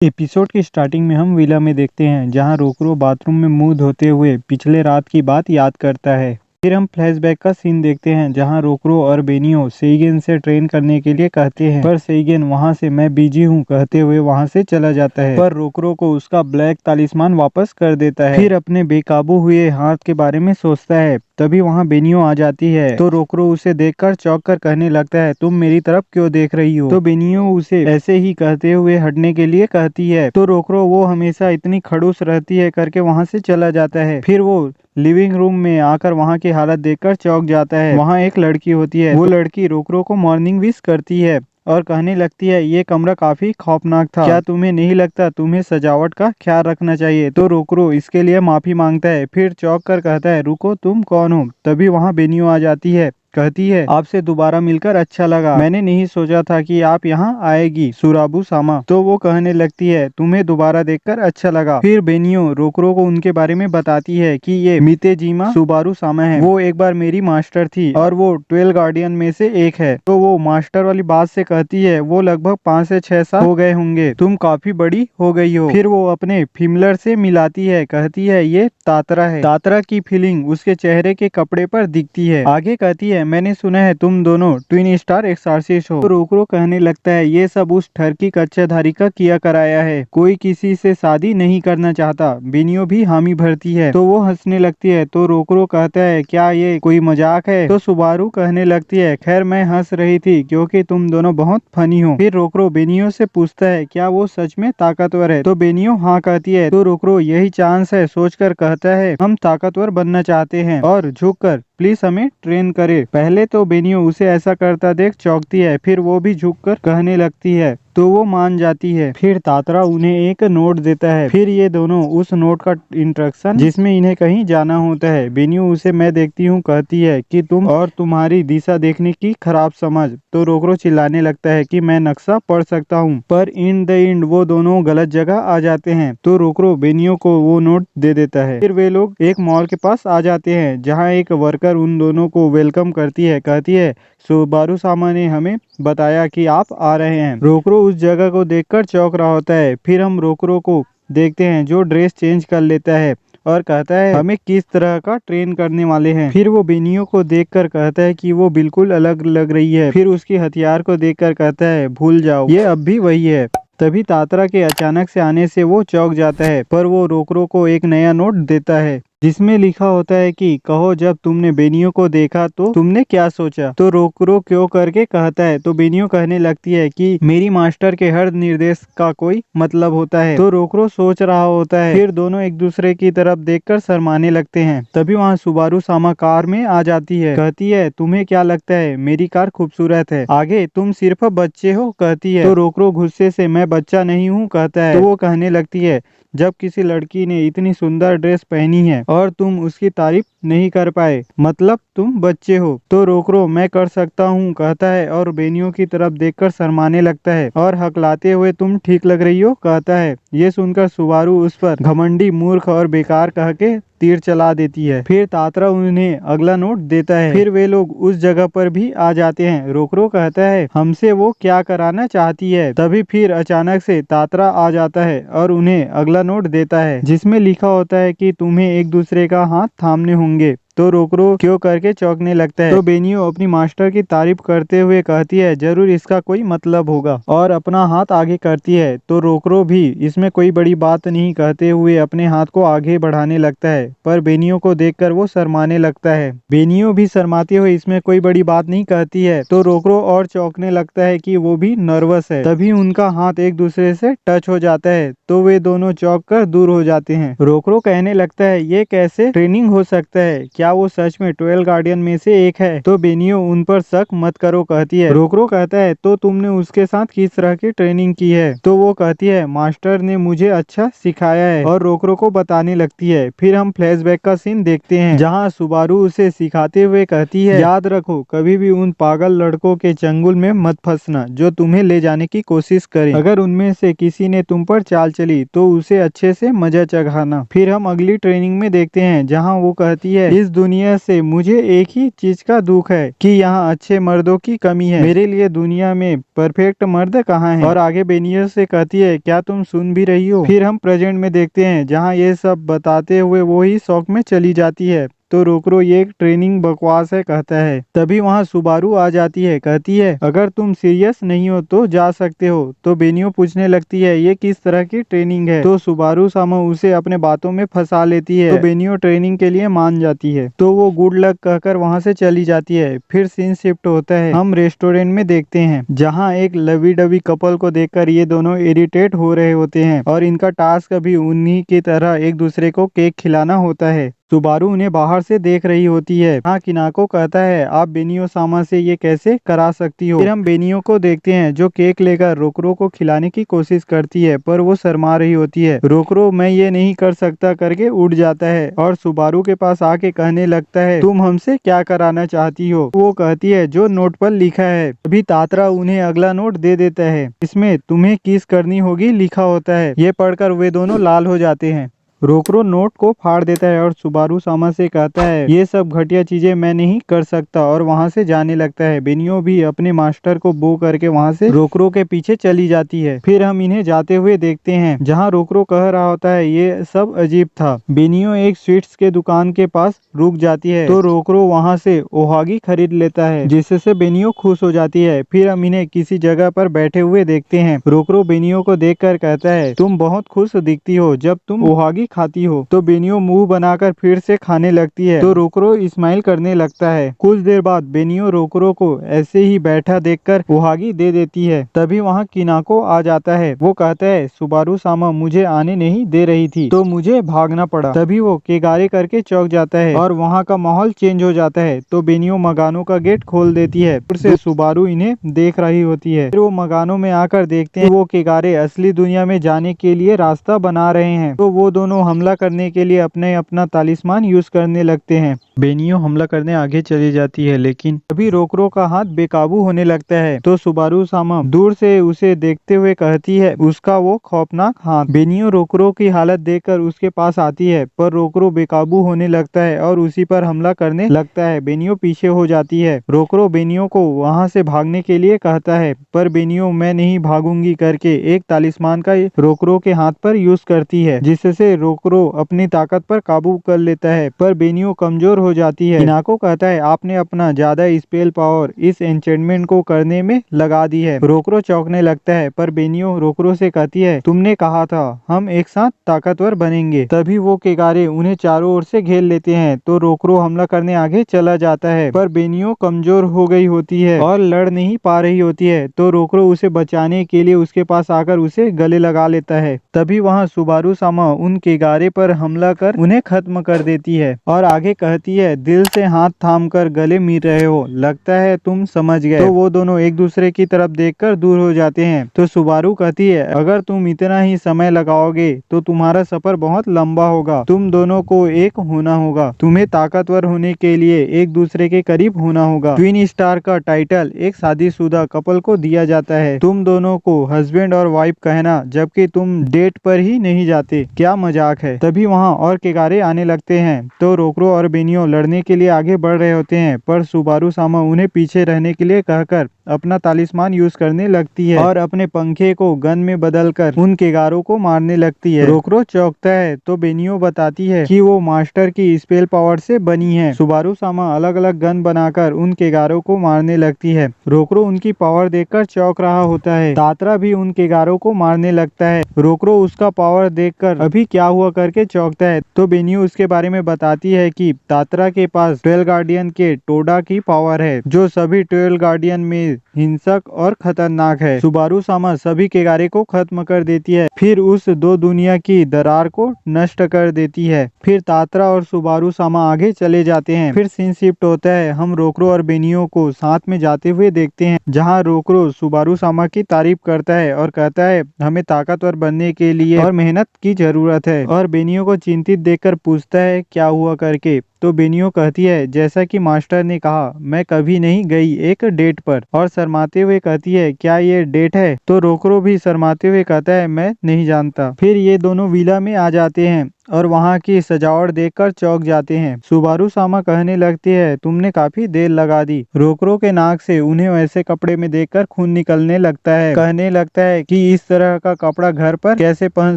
Episode की starting में हम विला में देखते हैं जहां रोकरो बाथरूम में मुंह धोते हुए पिछले रात की बात याद करता है। फिर हम फ्लैशबैक का सीन देखते हैं जहां रोकरो और बेनियो सेइगेन से ट्रेन करने के लिए कहते हैं, पर सेइगेन वहां से मैं बिजी हूं कहते हुए वहां से चला जाता है, पर रोकरो को उसका ब्लैक तालिस्मान वापस कर देता है। फिर अपने बेकाबू हुए हाथ के बारे में सोचता है, तभी वहाँ बेनियो आ जाती है तो रोकरो उसे देखकर चौंक कर कहने लगता है, तुम मेरी तरफ क्यों देख रही हो? तो बेनियो उसे ऐसे ही कहते हुए हटने के लिए कहती है, तो रोकरो वो हमेशा इतनी खड़ूस रहती है करके वहाँ से चला जाता है। फिर वो लिविंग रूम में आकर वहाँ की हालत देखकर चौंक जाता है। वहाँ एक लड़की होती है, वो लड़की रोकरो को मॉर्निंग विश करती है और कहने लगती है, ये कमरा काफी खौफनाक था, क्या तुम्हें नहीं लगता तुम्हें सजावट का ख्याल रखना चाहिए? तो रोकरो इसके लिए माफी मांगता है, फिर चौंक कर कहता है, रुको तुम कौन हो? तभी वहाँ बेनियो आ जाती है, कहती है, आपसे दोबारा मिलकर अच्छा लगा, मैंने नहीं सोचा था कि आप यहाँ आएगी सुराबू सामा। तो वो कहने लगती है, तुम्हें दोबारा देखकर अच्छा लगा। फिर बेनियो रोकरो को उनके बारे में बताती है कि ये मितेजिमा सुबारू सामा है, वो एक बार मेरी मास्टर थी और वो 12 गार्डियन में से एक है। तो वो मास्टर वाली बात से कहती है, वो लगभग 5 से 6 साल हो गए होंगे, तुम काफी बड़ी हो गई हो। फिर वो अपने फिमलर से मिलाती है, कहती है, ये तातरा है। तातरा की फीलिंग उसके चेहरे के कपड़े पर दिखती है। आगे कहती है, मैंने सुना है तुम दोनों ट्विन स्टार एक्सॉर्सिस्ट हो। तो रोकरो कहने लगता है, ये सब उस ठरकी कच्चाधारी का किया कराया है, कोई किसी से शादी नहीं करना चाहता। बेनियो भी हामी भरती है तो वो हंसने लगती है। तो रोकरो कहता है, क्या ये कोई मजाक है? तो सुबारू कहने लगती है, खैर मैं हंस रही थी क्योंकि तुम दोनों बहुत फनी हो। फिर रोकरो बेनियो से पूछता है, क्या वो सच में ताकतवर है? तो बेनियो हाँ कहती है। तो रोकरो यही चांस है सोचकर कहता है, हम ताकतवर बनना चाहते हैं और झुककर प्लीज हमें ट्रेन करे। पहले तो बेनियो उसे ऐसा करता देख चौंकती है, फिर वो भी झुककर कहने लगती है तो वो मान जाती है। फिर तातरा उन्हें एक नोट देता है, फिर ये दोनों उस नोट का इंस्ट्रक्शन जिसमें इन्हें कहीं जाना होता है। बेनियो उसे मैं देखती हूँ कहती है कि तुम और तुम्हारी दिशा देखने की खराब समझ। तो रोकरो चिल्लाने लगता है कि मैं नक्शा पढ़ सकता हूँ, पर इन द एंड वो दोनों गलत जगह आ जाते हैं। तो रोकरो बेनियो को वो नोट दे देता है। फिर वे लोग एक मॉल के पास आ जाते हैं जहाँ एक वर्कर उन दोनों को वेलकम करती है, कहती है, सुबारू सामा ने हमें बताया कि आप आ रहे हैं। रोकरो उस जगह को देखकर चौंक रहा होता है। फिर हम रोकरो को देखते हैं जो ड्रेस चेंज कर लेता है और कहता है, हमें किस तरह का ट्रेन करने वाले हैं। फिर वो बेनियो को देखकर कहता है कि वो बिल्कुल अलग लग रही है। फिर उसके हथियार को देखकर कहता है, भूल जाओ, ये अब भी वही है। तभी तातरा के अचानक से आने से वो चौंक जाता है, पर वो रोकरो को एक नया नोट देता है जिसमें लिखा होता है कि कहो जब तुमने बेनियो को देखा तो तुमने क्या सोचा? तो रोकरो क्यों करके कहता है तो बेनियो कहने लगती है कि मेरी मास्टर के हर निर्देश का कोई मतलब होता है। तो रोकरो सोच रहा होता है। फिर दोनों एक दूसरे की तरफ देखकर शर्माने लगते हैं। तभी वहाँ सुबारू सामा कार में आ जाती है, कहती है, तुम्हें क्या लगता है मेरी कार खूबसूरत है? आगे तुम सिर्फ बच्चे हो, कहती है। तो रोकरो गुस्से से, मैं बच्चा नहीं हूँ, कहता है। तो वो कहने लगती है, जब किसी लड़की ने इतनी सुंदर ड्रेस पहनी है और तुम उसकी तारीफ नहीं कर पाए, मतलब तुम बच्चे हो। तो रोकरो मैं कर सकता हूँ, कहता है और बेनियो की तरफ देखकर शर्माने लगता है और हकलाते हुए, तुम ठीक लग रही हो, कहता है। ये सुनकर सुबारू उस पर घमंडी, मूर्ख और बेकार कह के तीर चला देती है। फिर तातरा उन्हें अगला नोट देता है। फिर वे लोग उस जगह पर भी आ जाते हैं। रोकरो कहता है, हमसे वो क्या कराना चाहती है? तभी फिर अचानक से तातरा आ जाता है और उन्हें अगला नोट देता है जिसमें लिखा होता है कि तुम्हें एक दूसरे का हाथ थामने होंगे। तो रोकरो क्यों करके चौंकने लगता है। तो बेनियो अपनी मास्टर की तारीफ करते हुए कहती है, जरूर इसका कोई मतलब होगा, और अपना हाथ आगे करती है। तो रोकरो भी इसमें कोई बड़ी बात नहीं कहते हुए अपने हाथ को आगे बढ़ाने लगता है, पर बेनियो को देखकर वो शर्माने लगता है। बेनियो भी शर्माते हुए इसमें कोई बड़ी बात नहीं कहती है। तो रोकरो और चौंकने लगता है कि वो भी नर्वस है। तभी उनका हाथ एक दूसरे से टच हो जाता है तो वे दोनों चौंक कर दूर हो जाते हैं। रोकरो कहने लगता है, ये कैसे ट्रेनिंग हो सकता है? क्या वो सच में 12 गार्डियन में से एक है? तो बेनियो उन पर शक मत करो, कहती है। रोकरो कहता है, तो तुमने उसके साथ किस तरह की ट्रेनिंग की है? तो वो कहती है, मास्टर ने मुझे अच्छा सिखाया है, और रोकरो को बताने लगती है। फिर हम फ्लैशबैक का सीन देखते हैं जहाँ सुबारू उसे सिखाते हुए कहती है, याद रखो कभी भी उन पागल लड़कों के चंगुल में मत फंसना जो तुम्हें ले जाने की कोशिश करें। अगर उनमें से किसी ने तुम पर चाल चली तो उसे अच्छे से मजा चखाना। फिर हम अगली ट्रेनिंग में देखते हैं जहाँ वो कहती है, इस दुनिया से मुझे एक ही चीज का दुख है कि यहाँ अच्छे मर्दों की कमी है। मेरे लिए दुनिया में परफेक्ट मर्द कहाँ है। और आगे बेनियो से कहती है, क्या तुम सुन भी रही हो। फिर हम प्रेजेंट में देखते हैं जहाँ ये सब बताते हुए वो ही शौक में चली जाती है। तो रोकरो ये एक ट्रेनिंग बकवास है कहता है। तभी वहाँ सुबारू आ जाती है, कहती है अगर तुम सीरियस नहीं हो तो जा सकते हो। तो बेनियो पूछने लगती है ये किस तरह की ट्रेनिंग है। तो सुबारू सामा उसे अपने बातों में फंसा लेती है। तो बेनियो ट्रेनिंग के लिए मान जाती है। तो वो गुड लक कहकर वहाँ से चली जाती है। फिर सीन शिफ्ट होता है, हम रेस्टोरेंट में देखते हैं जहाँ एक लवी डबी कपल को देखकर ये दोनों इरिटेट हो रहे होते हैं और इनका टास्क भी उन्हीं की तरह एक दूसरे को केक खिलाना होता है। सुबारू उन्हें बाहर से देख रही होती है। हाँ, किनाको कहता है आप बेनियो सामा से ये कैसे करा सकती हो। फिर हम बेनियो को देखते हैं जो केक लेकर रोकरो को खिलाने की कोशिश करती है पर वो शर्मा रही होती है। रोकरो मैं ये नहीं कर सकता करके उठ जाता है और सुबारू के पास आके कहने लगता है तुम हमसे क्या कराना चाहती हो। वो कहती है जो नोट पर लिखा है। अभी तात्रा उन्हें अगला नोट दे देता है, इसमें तुम्हें किस करनी होगी लिखा होता है। ये पढ़कर वे दोनों लाल हो जाते हैं। रोकरो नोट को फाड़ देता है और सुबारू सामा से कहता है ये सब घटिया चीजें मैं नहीं कर सकता और वहाँ से जाने लगता है। बेनियो भी अपने मास्टर को बो करके वहाँ से रोकरो के पीछे चली जाती है। फिर हम इन्हें जाते हुए देखते हैं जहाँ रोकरो कह रहा होता है ये सब अजीब था। बेनियो एक स्वीट्स के दुकान के पास रुक जाती है तो रोकरो वहाँ से ओहागी खरीद लेता है जिससे बेनियो खुश हो जाती है। फिर हम इन्हें किसी जगह पर बैठे हुए देखते हैं। रोकरो बेनियो को देखकर कहता है तुम बहुत खुश दिखती हो जब तुम ओहागी खाती हो। तो बेनियो मुंह बनाकर फिर से खाने लगती है तो रोकरो स्माइल करने लगता है। कुछ देर बाद बेनियो रोकरो को ऐसे ही बैठा देखकर ओहागी दे देती है। तभी वहाँ किनाको आ जाता है। वो कहता है सुबारू सामा मुझे आने नहीं दे रही थी तो मुझे भागना पड़ा। तभी वो केगारे करके चौंक जाता है और वहाँ का माहौल चेंज हो जाता है। तो बेनियो मगानो का गेट खोल देती है। फिर से सुबारू इन्हें देख रही होती है। फिर वो मगानो में आकर देखते हैं वो केगारे असली दुनिया में जाने के लिए रास्ता बना रहे हैं। तो वो दोनों हमला करने के लिए अपना तालिस्मान यूज करने लगते हैं। बेनियो हमला करने आगे चली जाती है लेकिन अभी रोकरो का हाथ बेकाबू होने लगता है। तो सुबारू सामा दूर से उसे देखते हुए कहती है उसका वो खौफनाक हाथ। बेनियो रोकरो की हालत देखकर उसके पास आती है पर रोकरो बेकाबू होने लगता है और उसी पर हमला करने लगता है। बेनियो पीछे हो जाती है। रोकरो बेनियो को वहाँ से भागने के लिए कहता है पर बेनियो मैं नहीं भागूंगी करके एक तालिस्मान का रोकरो के हाथ पर यूज करती है जिससे रोकरो अपनी ताकत पर काबू कर लेता है पर बेनियो कमजोर हो जाती है। किनाको कहता है आपने अपना ज्यादा स्पेल पावर इस एन्चेंटमेंट को करने में लगा दी है। रोकरो चौंकने लगता है पर बेनियो रोकरो से कहती है तुमने कहा था हम एक साथ ताकतवर बनेंगे। तभी वो केगारे उन्हें चारों ओर से घेर लेते हैं तो रोकरो हमला करने आगे चला जाता है पर बेनियो कमजोर हो गई होती है और लड़ नहीं पा रही होती है। तो रोकरो उसे बचाने के लिए उसके पास आकर उसे गले लगा लेता है। तभी वहाँ सुबारू सामा उन केगारे पर हमला कर उन्हें खत्म कर देती है और आगे कहती है दिल से हाथ थाम कर गले मिल रहे हो, लगता है तुम समझ गए। तो वो दोनों एक दूसरे की तरफ देखकर दूर हो जाते हैं। तो सुबारू कहती है अगर तुम इतना ही समय लगाओगे तो तुम्हारा सफर बहुत लंबा होगा। तुम दोनों को एक होना होगा। तुम्हें ताकतवर होने के लिए एक दूसरे के करीब होना होगा। ट्विन स्टार का टाइटल एक शादीशुदा कपल को दिया जाता है। तुम दोनों को हस्बैंड और वाइफ कहना जबकि तुम डेट पर ही नहीं जाते, क्या मजाक है। तभी वहाँ और केगारे आने लगते हैं तो रोकरो और बेनियो लड़ने के लिए आगे बढ़ रहे होते हैं पर सुबारू सामा उन्हें पीछे रहने के लिए कहकर अपना तालिस्मान यूज करने लगती है और अपने पंखे को गन में बदलकर उन केगारों को मारने लगती है। रोकरो चौंकता है तो बेनियो बताती है कि वो मास्टर की स्पेल पावर से बनी है। सुबारू सामा अलग अलग गन बनाकर उन केगारों को मारने लगती है। रोकरो उनकी पावर देखकर चौंक रहा होता है। तात्रा भी उन केगारों को मारने लगता है। रोकरो उसका पावर देखकर अभी क्या हुआ करके चौंकता है तो बेनियो उसके बारे में बताती है कि तात्रा के पास 12 गार्डियन के टोडा की पावर है जो सभी 12 गार्डियन में हिंसक और खतरनाक है। सुबारू सामा सभी केगारे को खत्म कर देती है फिर उस दो दुनिया की दरार को नष्ट कर देती है। फिर तात्रा और सुबारू सामा आगे चले जाते हैं। फिर सीन शिफ्ट होता है, हम रोकरो और बेनियो को साथ में जाते हुए देखते हैं जहाँ रोकरो सुबारू सामा की तारीफ करता है और कहता है हमें ताकतवर बनने के लिए और मेहनत की जरूरत है और बेनियो को चिंतित देखकर पूछता है क्या हुआ करके। तो बेनियो कहती है जैसा कि मास्टर ने कहा मैं कभी नहीं गई एक डेट पर और शर्माते हुए कहती है क्या ये डेट है। तो रोकरो भी शर्माते हुए कहता है मैं नहीं जानता। फिर ये दोनों विला में आ जाते हैं और वहाँ की सजावट देखकर चौंक जाते हैं। सुबारू सामा कहने लगती है, तुमने काफी देर लगा दी। रोकरो के नाक से उन्हें वैसे कपड़े में देखकर खून निकलने लगता है। कहने लगता है कि इस तरह का कपड़ा घर पर कैसे पहन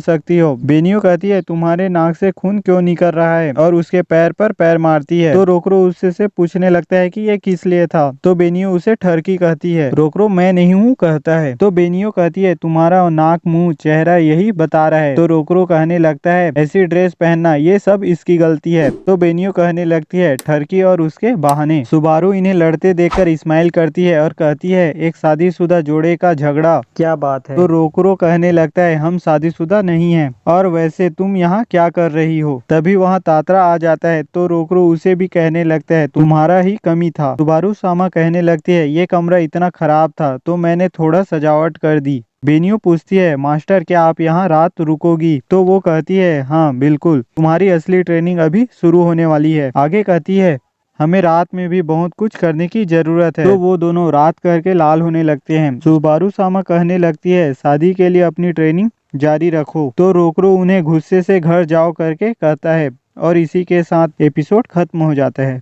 सकती हो। बेनियो कहती है, तुम्हारे नाक से खून क्यों निकल रहा है, और उसके पैर पर पैर मारती है। तो रोकरो उससे से पूछने लगता है कि ये किस लिए था। तो बेनियो उसे ठरकी कहती है। रोकरो मैं नहीं हूँ कहता है। तो बेनियो कहती है, तुम्हारा नाक मुंह चेहरा यही बता रहा है। तो रोकरो कहने लगता है, ऐसी ड्रेस पहनना ये सब इसकी गलती है। तो बेनियो कहने लगती है, ठरकी और उसके बहाने। सुबारू इन्हें लड़ते देखकर स्माइल करती है और कहती है, एक शादीशुदा जोड़े का झगड़ा, क्या बात है। तो रोकरो कहने लगता है, हम शादीशुदा नहीं हैं, और वैसे तुम यहाँ क्या कर रही हो। तभी वहाँ तात्रा आ जाता है। तो रोकरो उसे भी कहने लगता है, तुम्हारा ही कमी था। सुबारू सामा कहने लगती है, ये कमरा इतना खराब था तो मैंने थोड़ा सजावट कर दी। बेनियो पूछती है, मास्टर क्या आप यहाँ रात रुकोगी। तो वो कहती है, हाँ बिल्कुल, तुम्हारी असली ट्रेनिंग अभी शुरू होने वाली है। आगे कहती है, हमें रात में भी बहुत कुछ करने की जरूरत है। तो वो दोनों रात करके लाल होने लगते हैं। सुबारू सामा कहने लगती है, शादी के लिए अपनी ट्रेनिंग जारी रखो। तो रोकरो उन्हें गुस्से से घर जाओ करके कहता है, और इसी के साथ एपिसोड खत्म हो जाता है।